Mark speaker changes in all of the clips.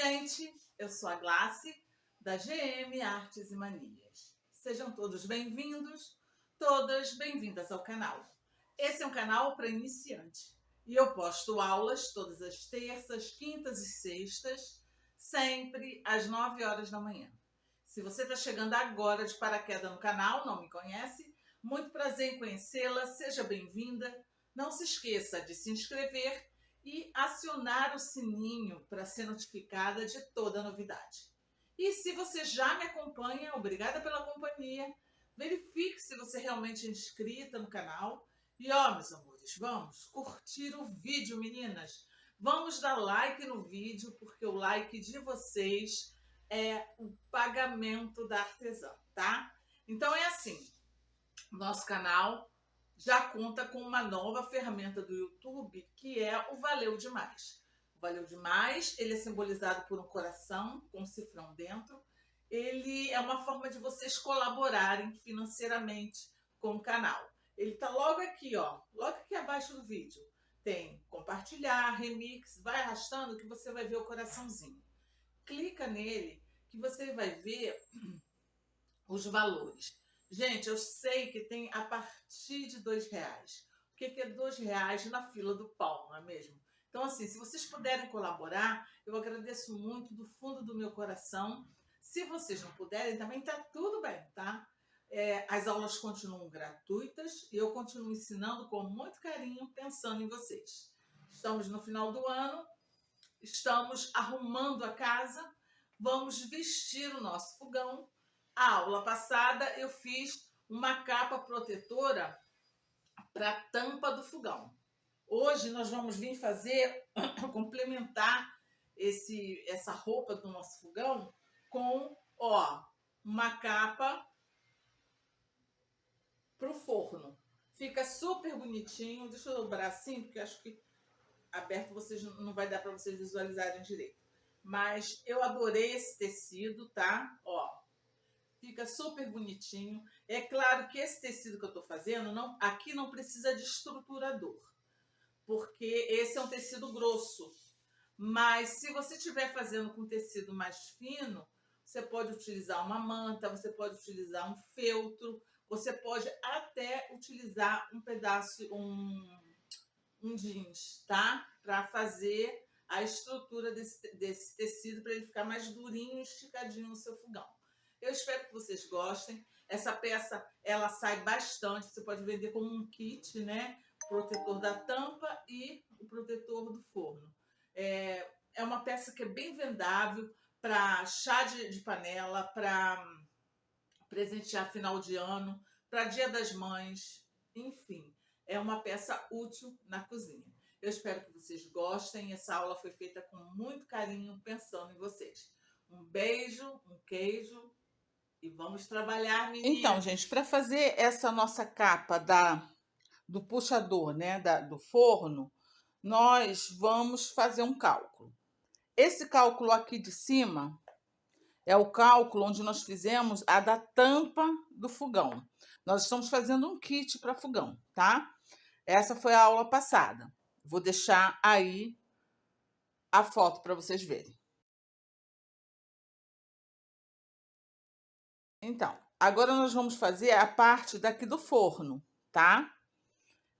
Speaker 1: gente, eu sou a Glace, da GM Artes e Manias. Sejam todos bem-vindos, todas bem-vindas ao canal. Esse é um canal para iniciante e eu posto aulas todas as terças, quintas e sextas, sempre às 9 horas da manhã. Se você está chegando agora de paraquedas no canal, não me conhece, muito prazer em conhecê-la, seja bem-vinda. Não se esqueça de se inscrever e acionar o sininho para ser notificada de toda novidade. E se você já me acompanha, obrigada pela companhia, verifique se você realmente é inscrita no canal. E ó, meus amores, vamos curtir o vídeo, meninas. Vamos dar like no vídeo, porque o like de vocês é o pagamento da artesã, tá? Então é assim, nosso canal já conta com uma nova ferramenta do YouTube, que é o Valeu Demais. O Valeu Demais, ele é simbolizado por um coração com um cifrão dentro. Ele é uma forma de vocês colaborarem financeiramente com o canal. Ele está logo aqui, ó, logo aqui abaixo do vídeo. Tem compartilhar, remix, vai arrastando que você vai ver o coraçãozinho. Clica nele que você vai ver os valores. Gente, eu sei que tem a partir de R$2. O que é R$2 na fila do pão, não é mesmo? Então, assim, se vocês puderem colaborar, eu agradeço muito do fundo do meu coração. Se vocês não puderem, também tá tudo bem, tá? As aulas continuam gratuitas e eu continuo ensinando com muito carinho, pensando em vocês. Estamos no final do ano, estamos arrumando a casa, vamos vestir o nosso fogão. A aula passada eu fiz uma capa protetora para a tampa do fogão. Hoje nós vamos vir fazer, complementar essa roupa do nosso fogão com, ó, uma capa para o forno. Fica super bonitinho. Deixa eu dobrar assim, porque acho que aberto vocês não vai dar para vocês visualizarem direito. Mas eu adorei esse tecido, tá? Ó. Fica super bonitinho. É claro que esse tecido que eu tô fazendo, aqui não precisa de estruturador, porque esse é um tecido grosso. Mas se você estiver fazendo com tecido mais fino, você pode utilizar uma manta, você pode utilizar um feltro, você pode até utilizar um pedaço, um jeans, tá? Para fazer a estrutura desse tecido, para ele ficar mais durinho e esticadinho no seu fogão. Eu espero que vocês gostem. Essa peça, ela sai bastante. Você pode vender como um kit, né? O protetor da tampa e o protetor do forno. É uma peça que é bem vendável para chá de panela, para presentear final de ano, para Dia das Mães, enfim. É uma peça útil na cozinha. Eu espero que vocês gostem. Essa aula foi feita com muito carinho, pensando em vocês. Um beijo, um queijo. E vamos trabalhar, meninas. Então, gente, para fazer essa nossa capa do puxador, né, do forno, nós vamos fazer um cálculo. Esse cálculo aqui de cima é o cálculo onde nós fizemos a da tampa do fogão. Nós estamos fazendo um kit para fogão, tá? Essa foi a aula passada. Vou deixar aí a foto para vocês verem. Então, agora nós vamos fazer a parte daqui do forno, tá?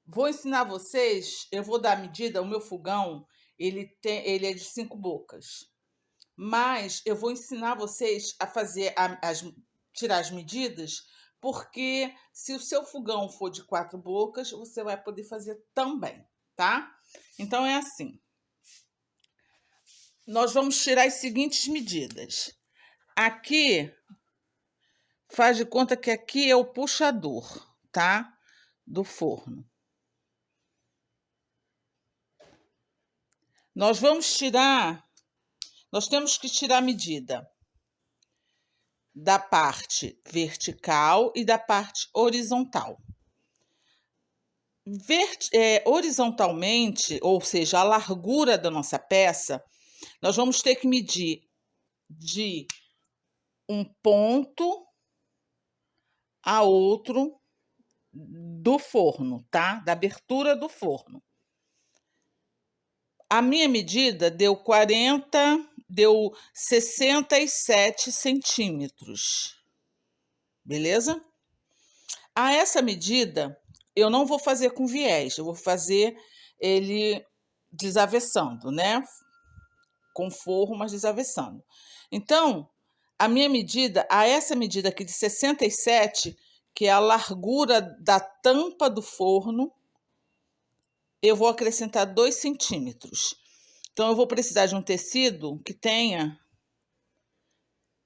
Speaker 1: Vou ensinar vocês, eu vou dar a medida, o meu fogão, ele é de 5 bocas. Mas eu vou ensinar vocês a fazer, tirar as medidas, porque se o seu fogão for de 4 bocas, você vai poder fazer também, tá? Então, é assim. Nós vamos tirar as seguintes medidas. Aqui, faz de conta que aqui é o puxador, tá? Do forno. Nós temos que tirar a medida da parte vertical e da parte horizontal. Horizontalmente, ou seja, a largura da nossa peça, nós vamos ter que medir de um ponto a outro do forno, tá? Da abertura do forno. A minha medida deu 40 deu 67 centímetros, beleza? A essa medida, eu não vou fazer com viés, eu vou fazer ele desavessando, né? Com forro, mas desavessando. Então, a minha medida, a essa medida aqui de 67, que é a largura da tampa do forno, eu vou acrescentar 2 centímetros. Então, eu vou precisar de um tecido que tenha,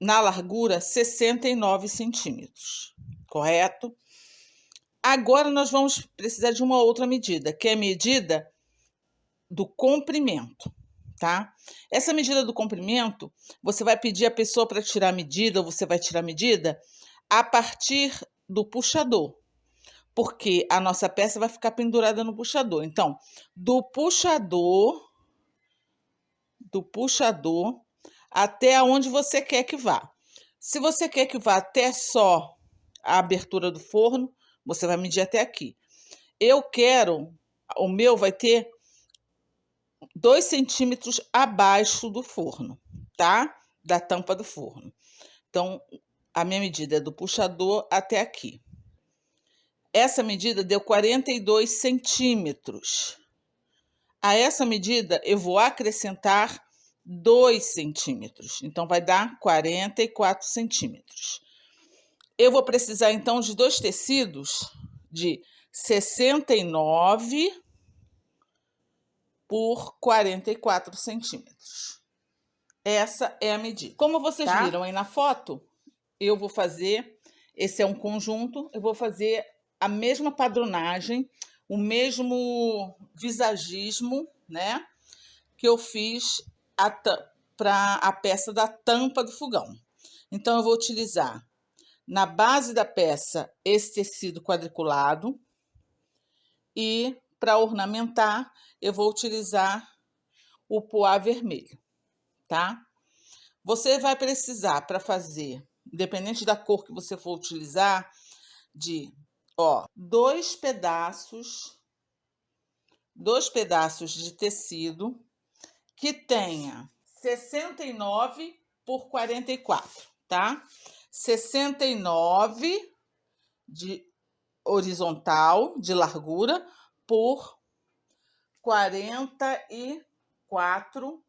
Speaker 1: na largura, 69 centímetros, correto? Agora, nós vamos precisar de uma outra medida, que é a medida do comprimento, tá? Essa medida do comprimento, você vai pedir a pessoa para tirar a medida, ou você vai tirar a medida a partir do puxador, porque a nossa peça vai ficar pendurada no puxador. Então, do puxador até onde você quer que vá. Se você quer que vá até só a abertura do forno, você vai medir até aqui. O meu vai ter 2 centímetros abaixo do forno, tá? Da tampa do forno. Então, a minha medida é do puxador até aqui. Essa medida deu 42 centímetros. A essa medida, eu vou acrescentar 2 centímetros. Então, vai dar 44 centímetros. Eu vou precisar, então, de 2 tecidos de 69 por 44 centímetros. Essa é a medida. Como vocês viram aí na foto, eu vou fazer, esse é um conjunto, eu vou fazer a mesma padronagem, o mesmo visagismo, né, que eu fiz para a peça da tampa do fogão. Então, eu vou utilizar na base da peça esse tecido quadriculado e, para ornamentar, eu vou utilizar o poá vermelho, tá? Você vai precisar, para fazer, independente da cor que você for utilizar, de, dois pedaços de tecido que tenha 69 por 44, tá? 69 de horizontal, de largura, por 44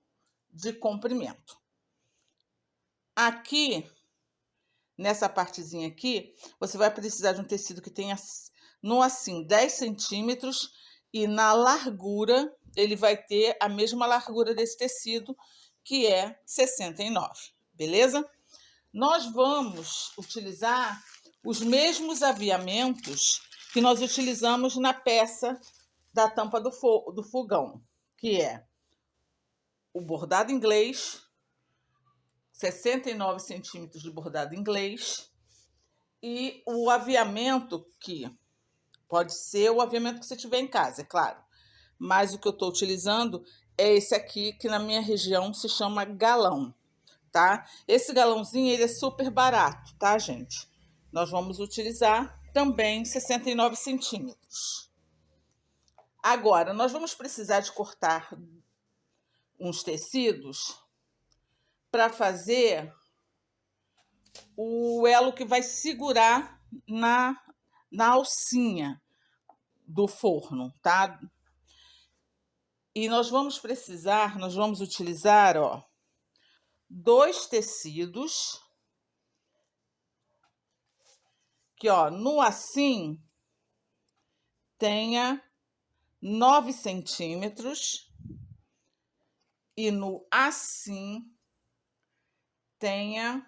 Speaker 1: de comprimento. Aqui, nessa partezinha aqui, você vai precisar de um tecido que tenha, no assim, 10 centímetros, e na largura, ele vai ter a mesma largura desse tecido, que é 69, beleza? Nós vamos utilizar os mesmos aviamentos que nós utilizamos na peça da tampa do fogão, que é o bordado inglês, 69 centímetros de bordado inglês, e o aviamento, que pode ser o aviamento que você tiver em casa, é claro, mas o que eu estou utilizando é esse aqui, que na minha região se chama galão, tá? Esse galãozinho, ele é super barato, tá, gente? Nós vamos utilizar também 69 centímetros. Agora, nós vamos precisar de cortar uns tecidos para fazer o elo que vai segurar na alcinha do forno, tá? E nós vamos utilizar, 2 tecidos que, no assim tenha 9 centímetros e no assim tenha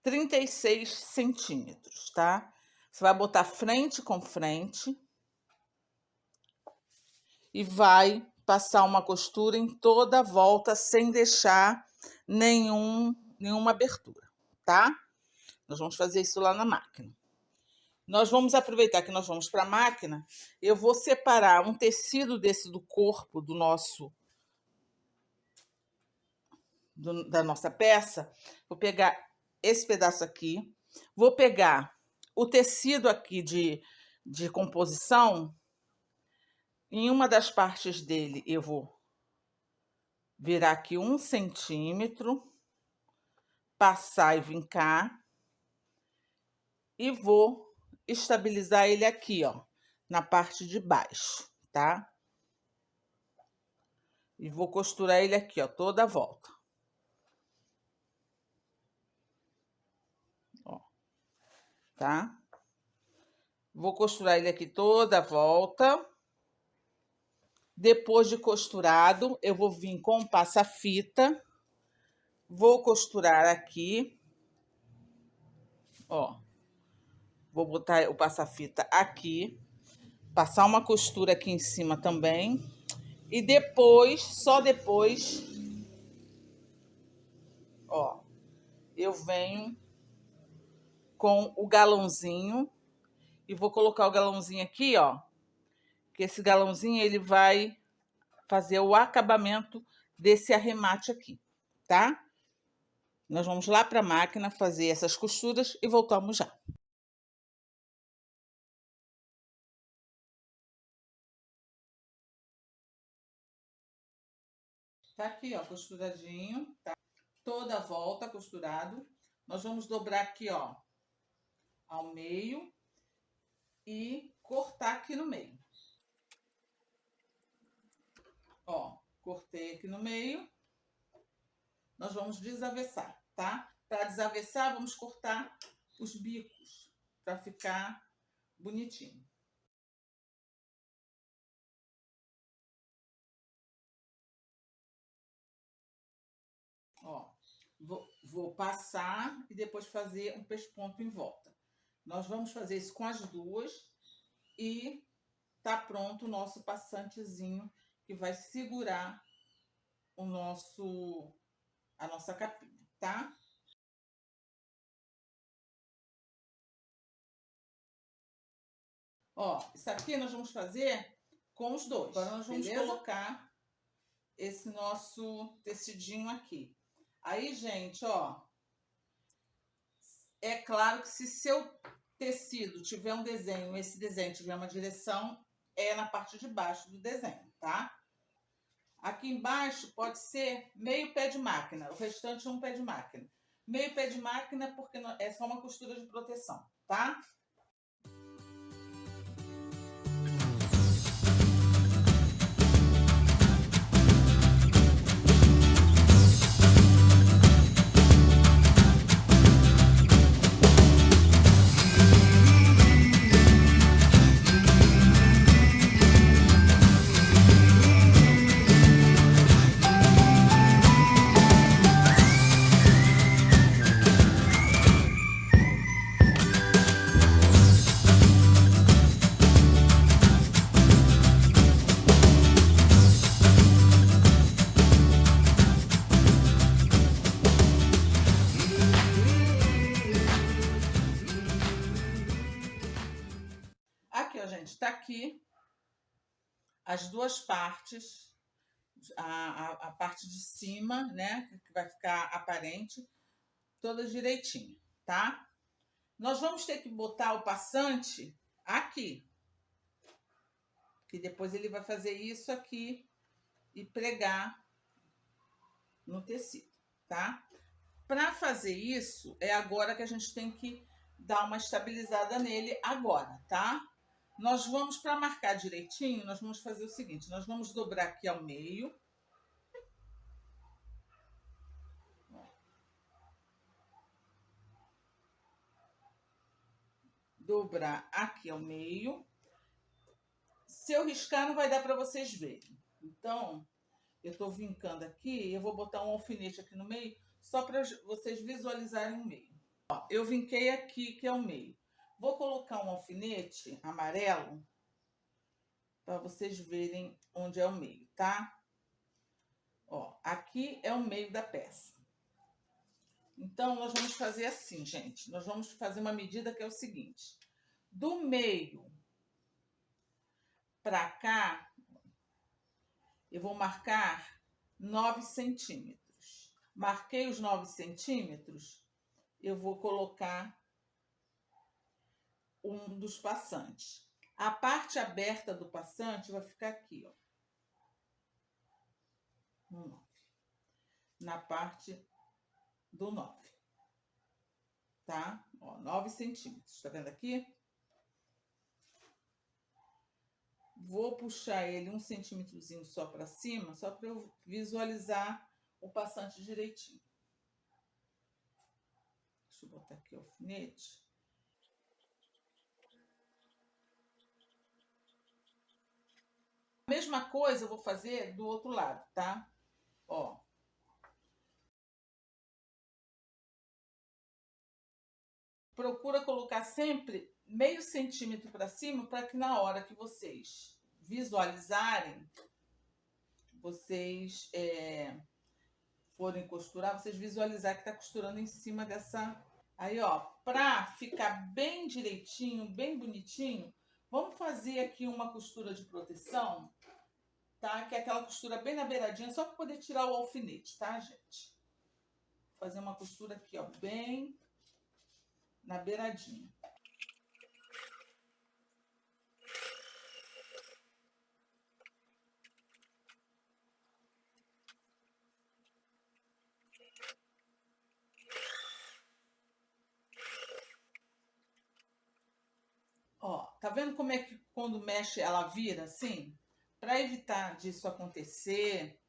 Speaker 1: 36 centímetros, tá? Você vai botar frente com frente e vai passar uma costura em toda a volta sem deixar nenhuma abertura, tá? Nós vamos fazer isso lá na máquina. Nós vamos aproveitar que nós vamos para a máquina, eu vou separar um tecido desse do corpo da nossa peça. Vou pegar esse pedaço aqui, vou pegar o tecido aqui de composição, em uma das partes dele eu vou virar aqui 1 centímetro, passar e vincar, e vou estabilizar ele aqui, ó, na parte de baixo, tá? E vou costurar ele aqui, ó, toda a volta. Ó, tá? Vou costurar ele aqui toda a volta. Depois de costurado, eu vou vir com o passa-fita. Vou costurar aqui, ó. Vou botar o passa-fita aqui, passar uma costura aqui em cima também. E depois, só depois, ó, eu venho com o galãozinho e vou colocar o galãozinho aqui, ó, que esse galãozinho ele vai fazer o acabamento desse arremate aqui, tá? Nós vamos lá para a máquina fazer essas costuras e voltamos já. Tá aqui, ó, costuradinho, tá? Toda a volta costurado. Nós vamos dobrar aqui, ó, ao meio e cortar aqui no meio. Ó, cortei aqui no meio. Nós vamos desavessar, tá? Para desavessar, vamos cortar os bicos para ficar bonitinho. Ó, vou passar e depois fazer um pesponto em volta. Nós vamos fazer isso com as duas e tá pronto o nosso passantezinho que vai segurar a nossa capinha, tá? Ó, isso aqui nós vamos fazer com os dois. Agora nós vamos colocar esse nosso tecidinho aqui. Aí, gente, ó, é claro que se seu tecido tiver um desenho, esse desenho tiver uma direção, é na parte de baixo do desenho, tá? Aqui embaixo pode ser meio pé de máquina, o restante um pé de máquina. Meio pé de máquina porque é só uma costura de proteção, tá? Aqui, ó, gente, tá aqui as duas partes, a parte de cima, né, que vai ficar aparente, toda direitinho, tá? Nós vamos ter que botar o passante aqui, que depois ele vai fazer isso aqui e pregar no tecido, tá? Para fazer isso, é agora que a gente tem que dar uma estabilizada nele agora, tá? Nós vamos, para marcar direitinho, nós vamos fazer o seguinte, nós vamos dobrar aqui ao meio. Dobrar aqui ao meio. Se eu riscar, não vai dar para vocês verem. Então, eu tô vincando aqui, eu vou botar um alfinete aqui no meio, só para vocês visualizarem o meio. Ó, eu vinquei aqui, que é o meio. Vou colocar um alfinete amarelo para vocês verem onde é o meio, tá? Ó, aqui é o meio da peça. Então, nós vamos fazer assim, gente. Nós vamos fazer uma medida que é o seguinte. Do meio para cá, eu vou marcar 9 centímetros. Marquei os 9 centímetros, eu vou colocar um dos passantes. A parte aberta do passante vai ficar aqui, ó. na parte do 9, tá? Ó, 9 centímetros, tá vendo aqui? Vou puxar ele 1 centímetrozinho só para cima, só para eu visualizar o passante direitinho. Deixa eu botar aqui o alfinete. A mesma coisa eu vou fazer do outro lado, tá? Ó. Procura colocar sempre meio centímetro para cima, para que na hora que vocês visualizarem, vocês forem costurar, vocês visualizar que tá costurando em cima dessa. Aí, ó, para ficar bem direitinho, bem bonitinho, vamos fazer aqui uma costura de proteção, tá? Que é aquela costura bem na beiradinha, só para poder tirar o alfinete, tá, gente? Vou fazer uma costura aqui, ó, bem na beiradinha. Ó, tá vendo como é que quando mexe ela vira assim? Para evitar disso acontecer,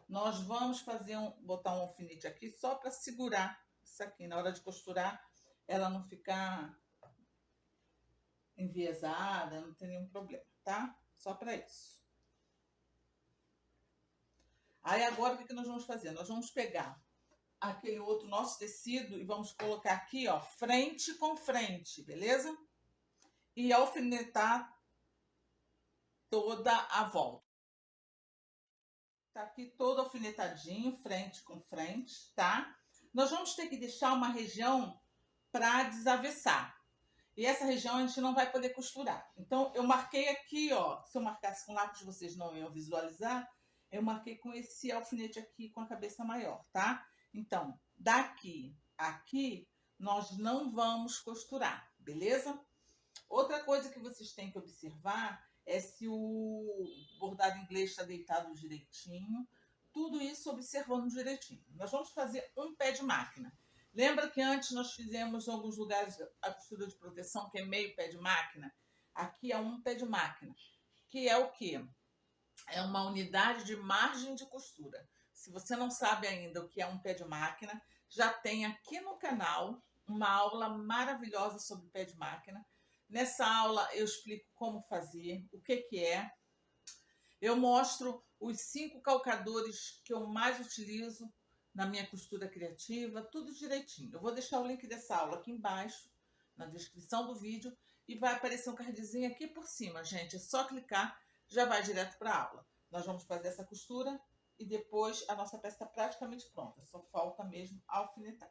Speaker 1: nós vamos fazer botar um alfinete aqui só para segurar isso aqui. Na hora de costurar, ela não ficar enviesada, não tem nenhum problema, tá? Só para isso. Aí agora o que nós vamos fazer? Nós vamos pegar aquele outro nosso tecido e vamos colocar aqui, ó, frente com frente, beleza? E alfinetar toda a volta. Tá aqui todo alfinetadinho, frente com frente, tá? Nós vamos ter que deixar uma região para desavessar. E essa região a gente não vai poder costurar. Então, eu marquei aqui, ó. Se eu marcasse com lápis, vocês não iam visualizar. Eu marquei com esse alfinete aqui com a cabeça maior, tá? Então, daqui a aqui, nós não vamos costurar, beleza? Outra coisa que vocês têm que observar é se o bordado inglês está deitado direitinho. Tudo isso observando direitinho. Nós vamos fazer um pé de máquina. Lembra que antes nós fizemos em alguns lugares a costura de proteção, que é meio pé de máquina? Aqui é um pé de máquina, que é o quê? É uma unidade de margem de costura. Se você não sabe ainda o que é um pé de máquina, já tem aqui no canal uma aula maravilhosa sobre pé de máquina. Nessa aula eu explico como fazer, o que é. Eu mostro os 5 calcadores que eu mais utilizo na minha costura criativa, tudo direitinho. Eu vou deixar o link dessa aula aqui embaixo, na descrição do vídeo, e vai aparecer um cardzinho aqui por cima, gente. É só clicar, já vai direto para a aula. Nós vamos fazer essa costura e depois a nossa peça está praticamente pronta. Só falta mesmo alfinetar.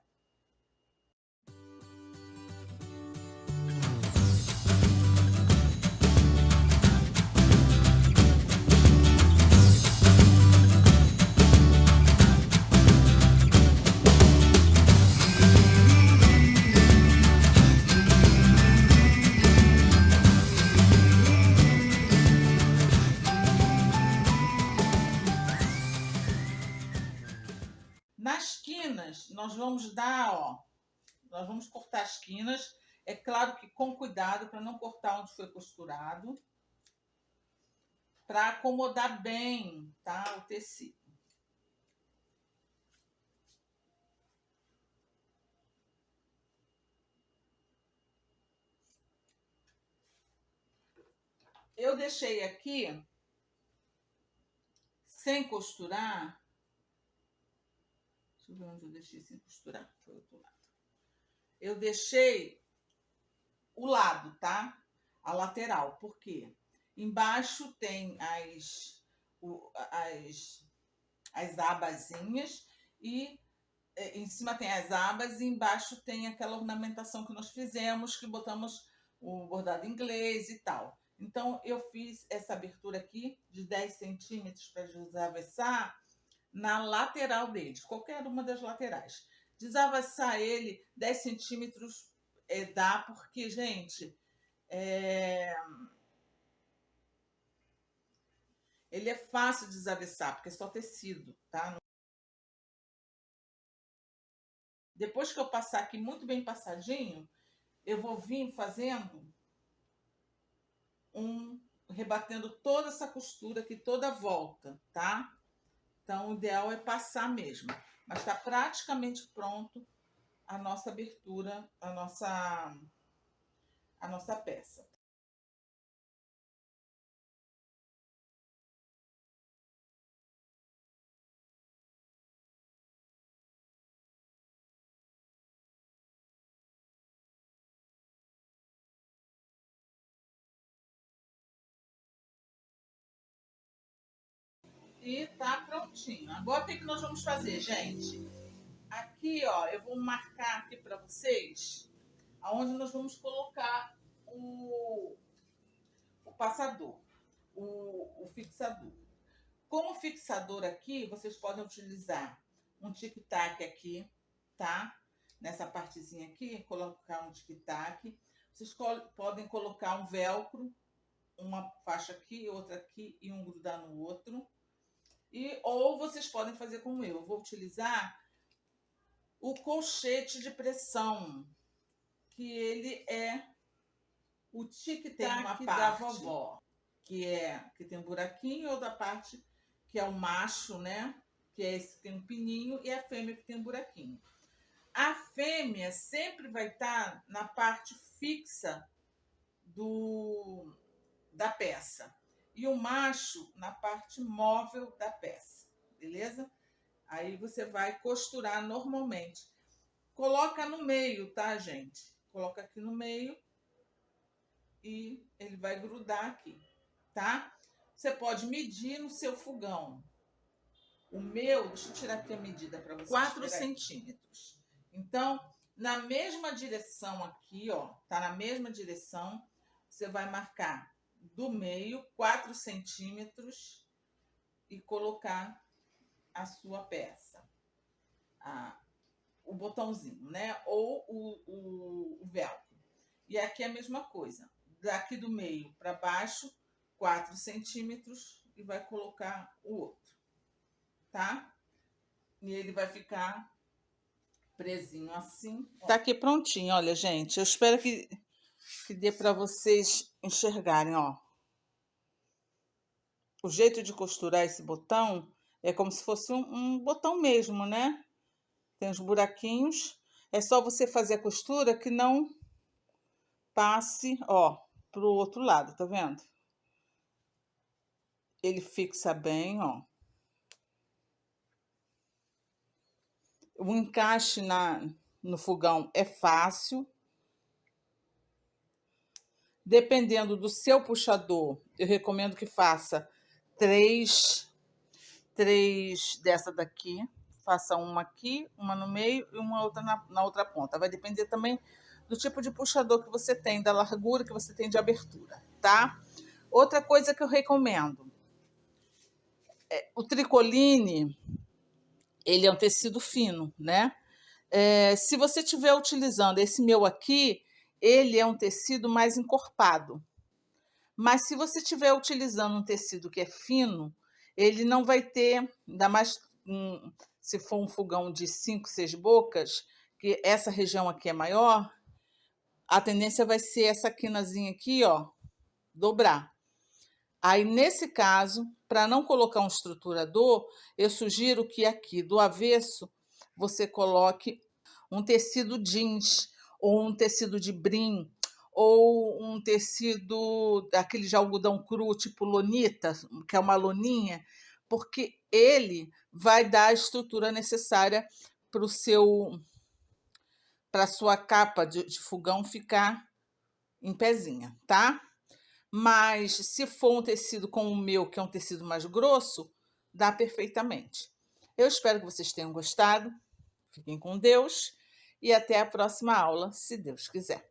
Speaker 1: Nas quinas, nós vamos dar, ó, nós vamos cortar as quinas. É claro que com cuidado para não cortar onde foi costurado, para acomodar bem, tá, o tecido. Eu deixei aqui sem costurar. Deixa eu ver onde eu deixei sem costurar. Foi o outro lado. Eu deixei o lado, tá? A lateral. Por quê? Embaixo tem as abazinhas e em cima tem as abas e embaixo tem aquela ornamentação que nós fizemos, que botamos o bordado inglês e tal. Então, eu fiz essa abertura aqui de 10 centímetros para desavessar na lateral deles, qualquer uma das laterais. Desavessar ele 10 centímetros dá, porque, gente, ele é fácil de desavessar, porque é só tecido, tá? Depois que eu passar aqui muito bem passadinho, eu vou vir fazendo rebatendo toda essa costura aqui, toda a volta, tá? Então, o ideal é passar mesmo. Mas está praticamente pronto a nossa abertura, a nossa peça. E tá prontinho. Agora o que nós vamos fazer, gente? Aqui, ó, eu vou marcar aqui para vocês aonde nós vamos colocar o passador, o fixador. Como fixador aqui, vocês podem utilizar um tic-tac aqui, tá? Nessa partezinha aqui, colocar um tic-tac. Vocês podem colocar um velcro, uma faixa aqui, outra aqui e um grudar no outro. Ou vocês podem fazer como eu vou utilizar o colchete de pressão, que ele é o tic-tac da vovó, que tem um buraquinho, ou da parte que é o macho, né? Que é esse que tem um pininho, e a fêmea que tem um buraquinho. A fêmea sempre vai estar na parte fixa da peça e o macho na parte móvel da peça, beleza? Aí você vai costurar normalmente. Coloca no meio, tá, gente? Coloca aqui no meio e ele vai grudar aqui, tá? Você pode medir no seu fogão. O meu, deixa eu tirar aqui a medida para vocês. 4 centímetros. Então, na mesma direção aqui, ó, tá na mesma direção, você vai marcar do meio 4 centímetros e colocar a sua peça. O botãozinho, né? Ou o velcro. E aqui é a mesma coisa. Daqui do meio para baixo, 4 centímetros e vai colocar o outro, tá? E ele vai ficar presinho assim. Ó. Tá aqui prontinho, olha, gente. Eu espero que dê para vocês enxergarem, ó. O jeito de costurar esse botão é como se fosse um botão mesmo, né? Tem os buraquinhos. É só você fazer a costura que não passe, ó, pro outro lado, tá vendo? Ele fixa bem, ó. O encaixe no fogão é fácil. Dependendo do seu puxador, eu recomendo que faça três dessa daqui. Faça uma aqui, uma no meio e uma outra na outra ponta. Vai depender também do tipo de puxador que você tem, da largura que você tem de abertura, tá? Outra coisa que eu recomendo. O tricoline, ele é um tecido fino, né? Se você estiver utilizando esse meu aqui, ele é um tecido mais encorpado. Mas se você estiver utilizando um tecido que é fino, ele não vai ter, ainda mais se for um fogão de 5, 6 bocas, que essa região aqui é maior, a tendência vai ser essa quinazinha aqui, ó, dobrar. Aí, nesse caso, para não colocar um estruturador, eu sugiro que aqui do avesso você coloque um tecido jeans ou um tecido de brim ou um tecido aquele de algodão cru, tipo lonita, que é uma loninha, porque ele vai dar a estrutura necessária para a sua capa de fogão ficar em pezinha, tá? Mas se for um tecido como o meu, que é um tecido mais grosso, dá perfeitamente. Eu espero que vocês tenham gostado. Fiquem com Deus e até a próxima aula, se Deus quiser.